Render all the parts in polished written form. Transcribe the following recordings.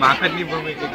માખણની ભૂમિ કે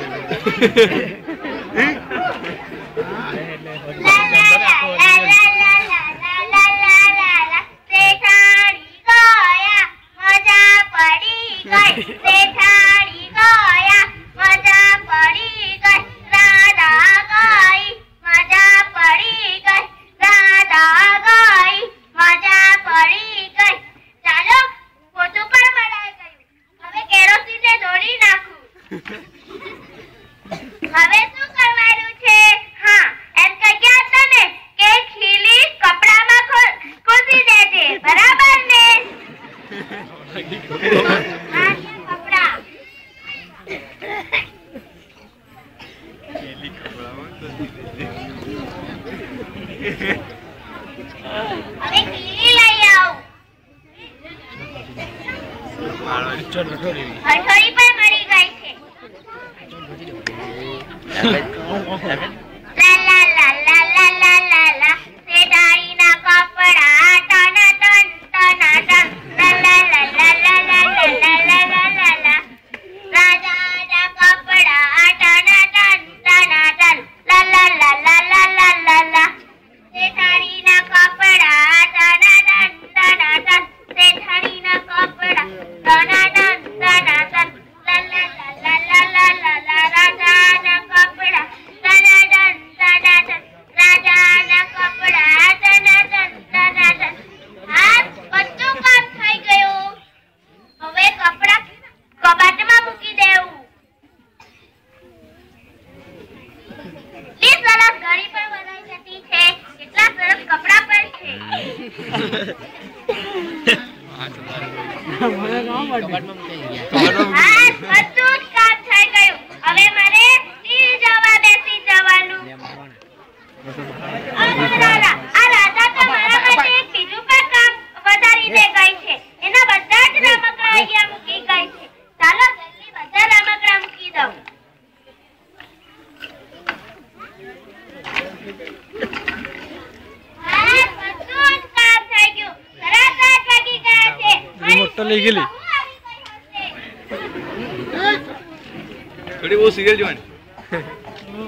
थोड़ी वो सीरियल जो है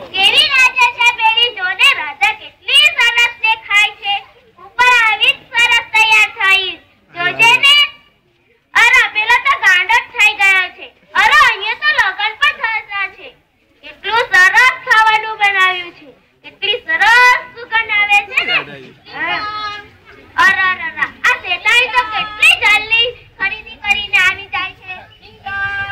કેવી રાજા છે બેરી જોને રાજા કેટલી સરસ દેખાય છે ઉપર આવી સરસ તૈયાર થઈ જોજે ને અરે પેલા તો ગાંડો થઈ ગયો છે અરે અહીંયા તો લગન પણ થતા છે કેટલું સરસ ખાવાનું બનાવ્યું છે કેટલી સરસ સુગંધ આવે છે ને અરે અરે આ શેતાણી તો કેટલી જલ્દી ખરીદી કરીને આવી જાય છે ટિંગ ટોંગ